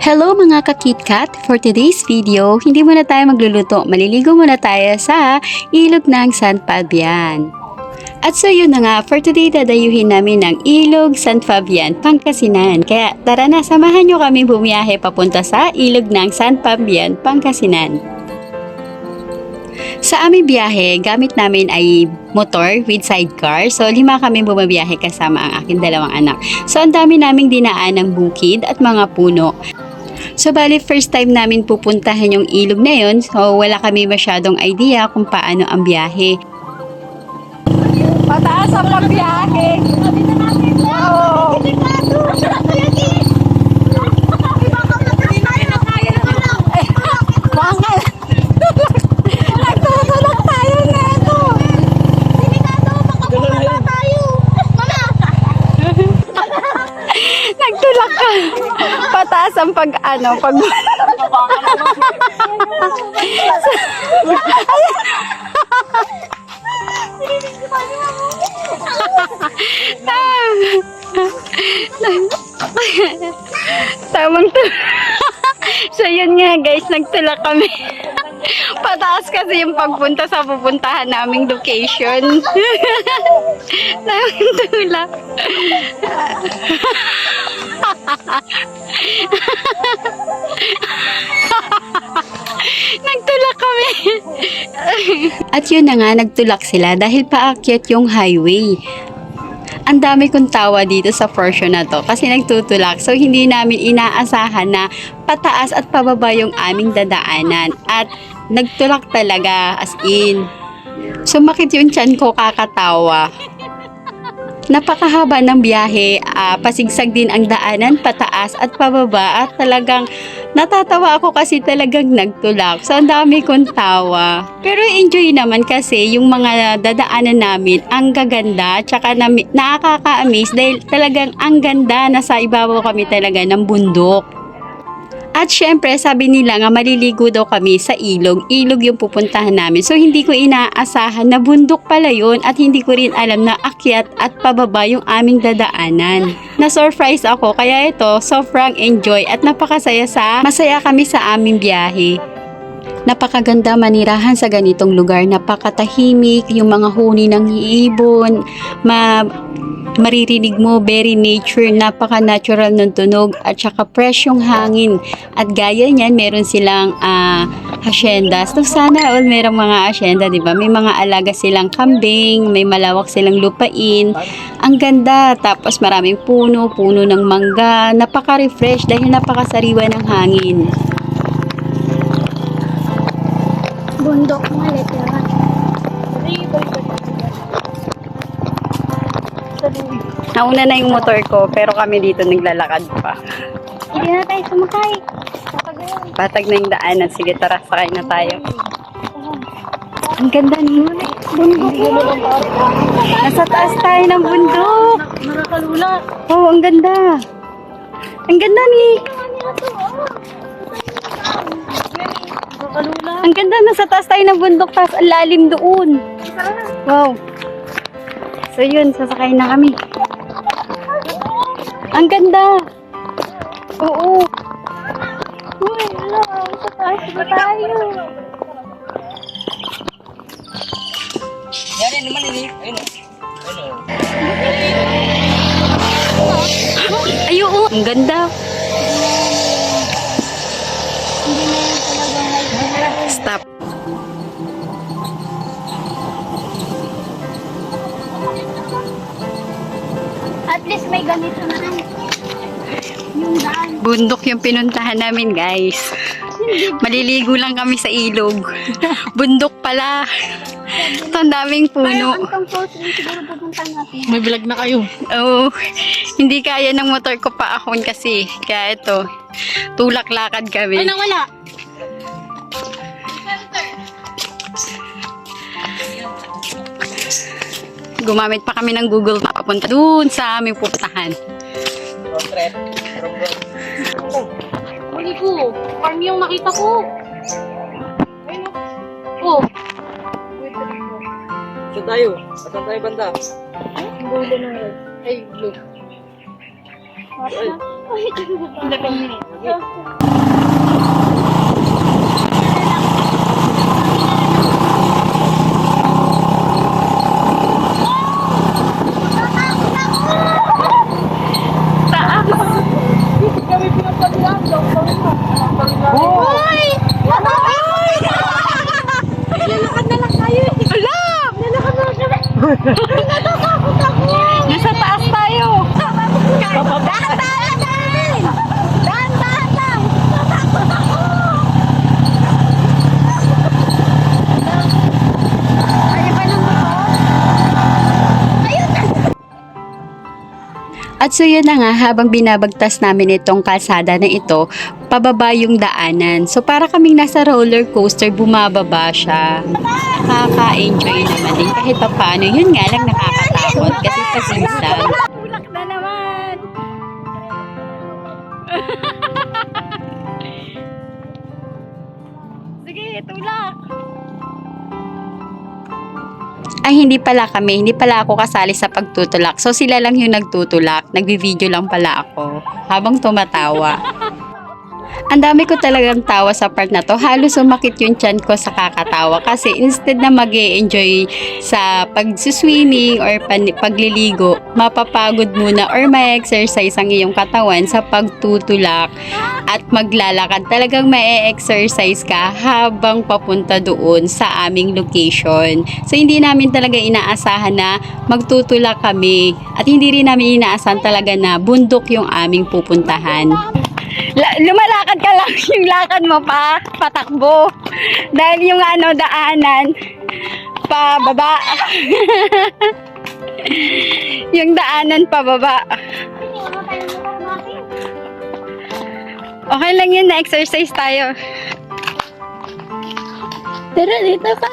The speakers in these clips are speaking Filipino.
Hello mga ka-KitKat! For today's video, hindi muna tayo magluluto. Maliligo muna tayo sa ilog ng San Fabian. At so yun na nga, for today dadayuhin namin ng ilog San Fabian, Pangasinan. Kaya tara na, samahan nyo kami bumiyahe papunta sa ilog ng San Fabian, Pangasinan. Sa aming biyahe, gamit namin ay motor with sidecar. So, 5 kami bumabiyahe kasama ang aking 2 anak. So, ang dami naming dinaan ng bukid at mga puno. So, bali, first time namin pupuntahan yung ilog na yun. So, wala kami masyadong idea kung paano ang biyahe. Mataas ang pagbiyahe. Oo. Bangal. Nagtutulog tayo na ito. Delikado, makapulala tayo. Nagtulak ka. Pataas ang pag. Tamang to. So yun nga guys, nagtulak kami. Pataas kasi yung pagpunta sa pupuntahan naming location. Tamang tulak. Nagtulak kami. At yun na nga, nagtulak sila dahil paakyat yung highway. Ang dami kong tawa dito sa portion na to kasi nagtutulak. So, hindi namin inaasahan na pataas at pababa yung aming dadaanan. At nagtulak talaga, as in. Sumakit yung tiyan ko, kakatawa. Napakahaba ng biyahe, pasigsag din ang daanan, pataas at pababa at talagang natatawa ako kasi talagang nagtulak. So, ang dami kong tawa. Pero enjoy naman kasi yung mga dadaanan namin, ang gaganda, tsaka nakaka-amaze dahil talagang ang ganda, nasa ibabaw kami talaga ng bundok. At syempre, sabi nila nga maliligo daw kami sa ilog. Ilog yung pupuntahan namin. So, hindi ko inaasahan na bundok pala yun at hindi ko rin alam na akyat at pababa yung aming dadaanan. Na-surprise ako, kaya ito, sobrang enjoy at masaya kami sa aming biyahe. Napakaganda manirahan sa ganitong lugar, napakatahimik, yung mga huni ng ibon, maririnig mo, very nature, napaka-natural ng tunog at saka fresh yung hangin. At gaya niyan, meron silang hacienda. So sana all merong mga hacienda, di ba? May mga alaga silang kambing, may malawak silang lupain. Ang ganda, tapos maraming puno ng mangga, napaka-refresh dahil napakasariwa ng hangin. Bundok nga, literal. Nauna na yung motor ko, pero kami dito naglalakad pa. Hindi na tayo sumakay. Patag na yung daanan. Sige, tara, sakay na tayo. Ang ganda nun. Bundok. Nasa taas tayo ng bundok. Nakakalula. Oh, ang ganda. Ang ganda ni. Nakakalula. Ang ganda, nasa taas tayo ng bundok, tapos ang lalim doon. Wow. So yun, sasakay na kami. Ang ganda. Oo. Uy, ala, sa taas ba tayo? Yan naman ini. Ayun. Ay, oo. Ang ganda. Hindi na yan talagang Stop. At least may ganito na yung daan. Bundok yung pinuntahan namin, guys. Maliligo lang kami sa ilog. Bundok pala. Ito, ang daming puno. Ang close rin siguro pupuntahan natin. May vlog na kayo. Oo. Hindi kaya ng motor ko pa akon kasi. Kaya ito, tulak-lakad kami. Ay, nawala. Gumamit pa kami ng Google Map papunta dun sa aming pupuntahan. Huli ko. Farm yung nakita ko. Oh. Saan tayo? Saan tayo banda? Ang gulo na yun. Ay, blue. What na? Hoy! Lalakad na lang tayo eh. Ala! Lalakad na lang kami. Natatakot ako. Nasa taas tayo. Dahan-dahan lang! Dahan-dahan lang! Natatakot ako. Ayaw pa ng motor? Ayun na! At so yun na nga, habang binabagtas namin itong kalsada na ito, pababa yung daanan. So para kaming nasa roller coaster, bumababa siya. Nakaka-enjoy naman din kahit pa paano. Yun nga lang nakakatakot kasi pasinsan. Tulak na naman! Sige, tulak! Ay, hindi pala ako kasali sa pagtutulak. So sila lang yung nagtutulak. Nagbi-video lang pala ako habang tumatawa. Ang dami ko talagang tawa sa part na to. Halos sumakit yung tiyan ko sa kakatawa. Kasi instead na mag-e-enjoy sa pag-swimming or pagliligo, mapapagod muna or ma-exercise ang iyong katawan sa pagtutulak at maglalakad. Talagang ma-exercise ka habang papunta doon sa aming location. So hindi namin talaga inaasahan na magtutulak kami. At hindi rin namin inaasahan talaga na bundok yung aming pupuntahan. Lumalakad ka lang, yung lakad mo pa, patakbo. Dahil yung daanan, pababa. Yung daanan pababa. Okay lang yun, na-exercise tayo. Tara, dito pa!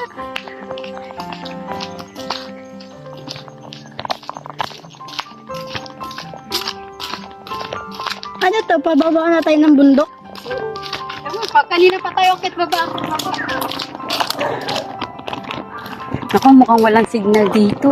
Ano to? Pababa na tayo ng bundok? Kanina pa tayo, akit baba. Naku, mukhang walang signal dito.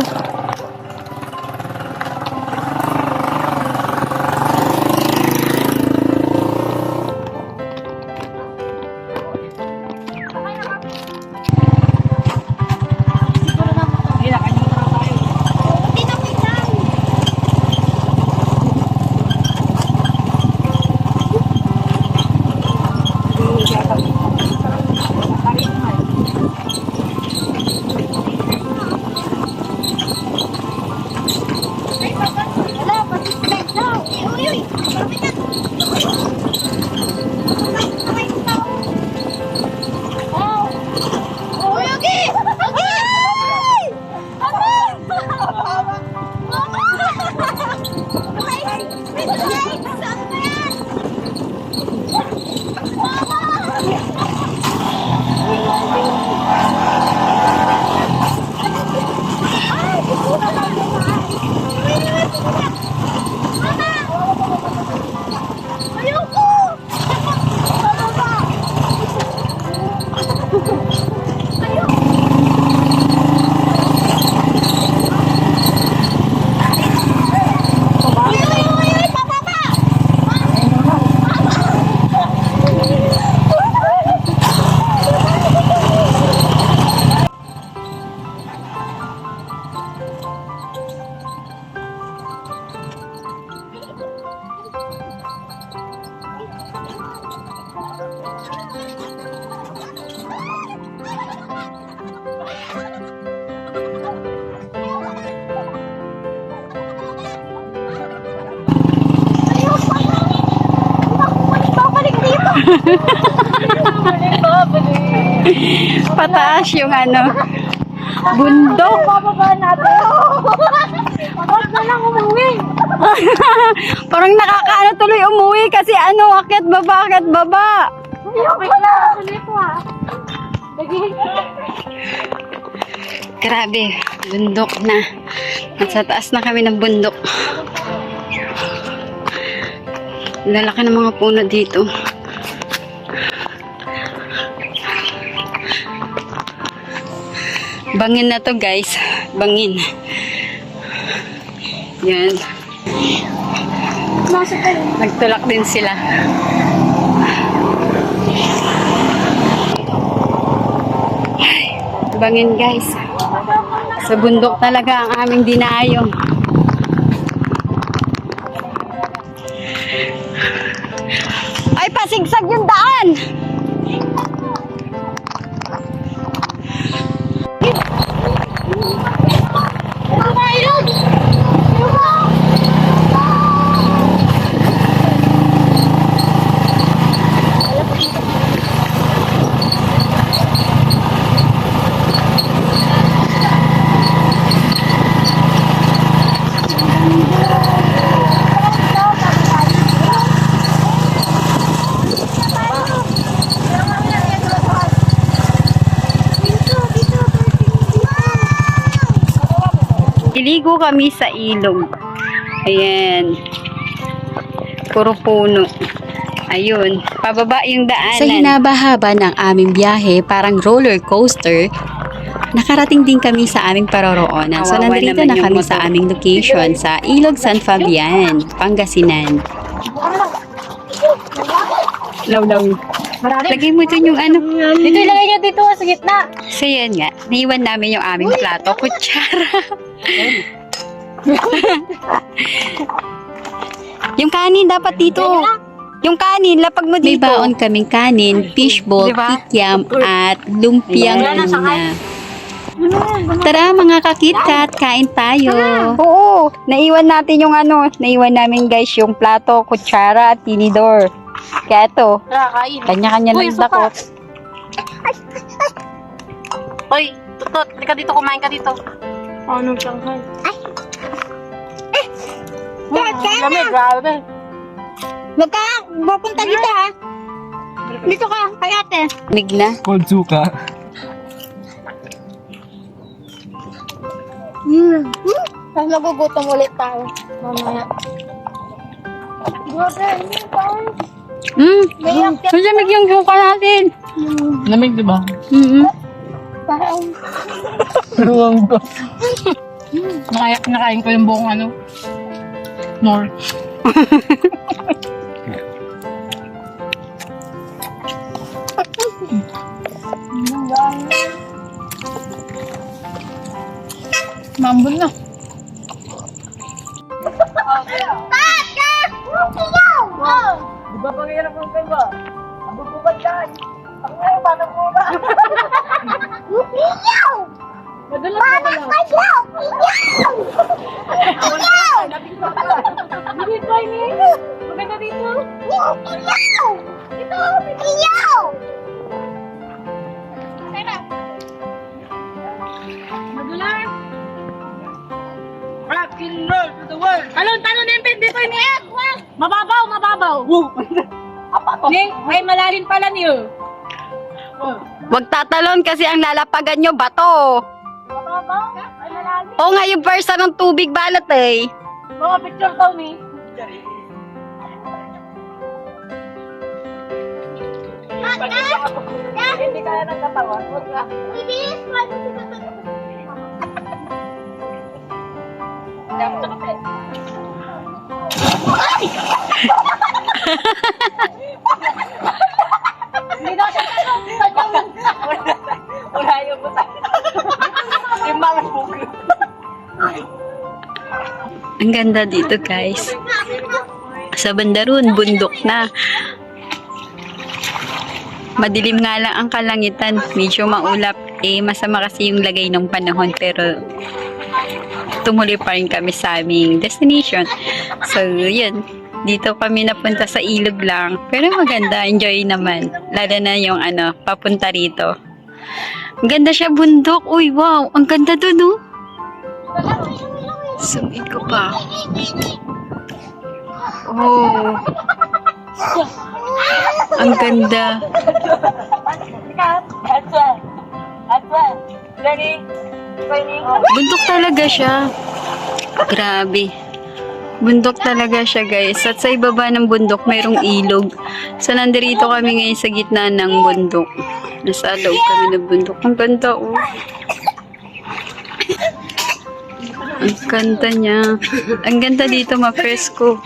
Pataas yung bundok. Bababa natin. Huwag na lang umuwi. Parang nakakaano tuloy umuwi kasi akit baba. Okay na. Dito Grabe, bundok na. Nasa taas na kami ng bundok. Lalaki ng mga puno dito. Bangin na to guys. Bangin. Yan. pumasok kayo. Nagtulak din sila. Ay, bangin guys. Sa bundok talaga ang aming dinayo. Ay, pasigsag yung daan! Iligo kami sa ilog. Ayan. Puro puno. Ayun. Pababa yung daanan. Sa hinaba-haba ng aming biyahe, parang roller coaster, nakarating din kami sa aming paroroonan. So, nandito na kami sa aming location sa Ilog San Fabian, Pangasinan. Law-law. Lagay mo dun yung ano. Dito ilagay niyo dito sa gitna. So, yan nga. Naiwan namin yung aming plato. Kutsara. Yung kanin dapat dito. Yung kanin, lapag mo dito. May baon kaming kanin, fishball, diba? Kikiam, at lumpiang tuna. Tara mga kakitkat, kain tayo. Oo, naiwan natin yung ano, naiwan namin guys yung plato, kutsara, at tinidor. Kaya ito, Tara, kain. kanya-kanya Uy, lang dakot. Hoy, tutot, halika dito, kumain ka dito. Ano Shanghai? Ay! Lamig, grabe. Wag ka, mapunta dito ha. Dito ka, kay ate. Mig na. Cold suka. Tapos magugutom ulit tayo. Mamaya. Grabe, hindi tayo. Malamig yung suka natin. Lamig, di ba? Parang, Luwang ko. Nakain ko yung buong ano. More. Mambun na. Di ba pangyayarap ng kaiba? Ang bububad dyan. Ang ngayon, paano mo ba? Madalas na ba lang? Hindi ko ini. Maganda dito. Madulas. Rock and roll to the world. Talon na yung pin dito, ini. Mababaw, mababaw. Ning, ay malalim pala niyo. Huwag tatalon kasi ang lalapagan nyo, bato. Mababaw? Ay malalim. O nga yung versa ng tubig balat eh. Mga picture daw ni. Hindi kaya nagkatawa. Huwag ka. Dapat sa kape. Hindi daw siya kanyang. Wala yung buta. Yung mga buki. Ang ganda dito guys. Sa Bandaron, bundok na. Madilim nga lang ang kalangitan. Medyo maulap. Masama kasi yung lagay ng panahon. Pero tumuli pa rin kami sa aming destination. So, yun. Dito kami napunta sa ilog lang. Pero maganda. Enjoy naman. Lalo na yung papunta rito. Ang ganda siya bundok. Uy, wow. Ang ganda dun, oh. Zoom in ko pa. Oh. Ang ganda. Bundok talaga siya. Grabe. Bundok talaga siya guys. At sa ibaba ng bundok mayroong ilog. So nandito kami ngayon sa gitna ng bundok. Nasa loob kami ng bundok. Ang ganda oh. Ang ganda niya. Ang ganda dito, ma-fresco.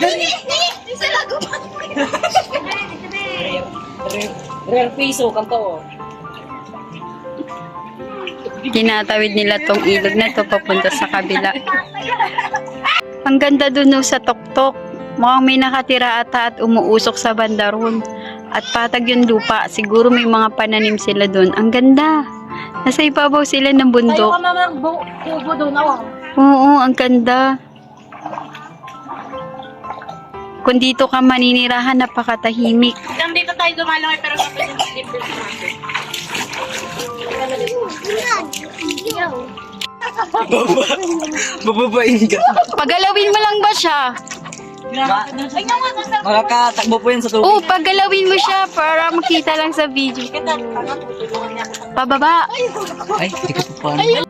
Rare piso, kanto. Tinatawid nila tong ilog na to papunta sa kabila. Ang ganda dun no, sa tuktok. Mukhang may nakatira ata at umuusok sa banda ron. At patag yung lupa. Siguro may mga pananim sila dun. Ang ganda. Nasa ibabaw sila ng Tayo bundok. ka mamang kubo doon ako. Oo, ang ganda. Kung dito ka maninirahan, napakatahimik. Hanggang dito tayo dumalaki pero kapag yung slip din natin. Bababain ka. Pagalawin mo lang ba siya? Ay, naman, nasa. Makakatakbo po yan sa tubig. Oo, pagalawin mo siya para makita lang sa video. Kita, tangan, tutulungan niya ako. Pababa. Ay, hindi ko pa paano.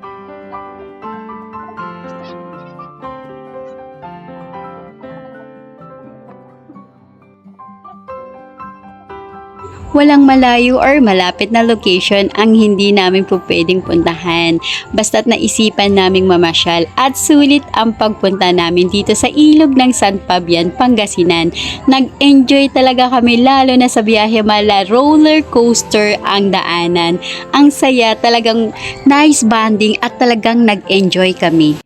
Walang malayo or malapit na location ang hindi namin po pwedeng puntahan. Basta't naisipan naming mamasyal at sulit ang pagpunta namin dito sa ilog ng San Fabian, Pangasinan. Nag-enjoy talaga kami lalo na sa biyahe, mala roller coaster ang daanan. Ang saya, talagang nice bonding at talagang nag-enjoy kami.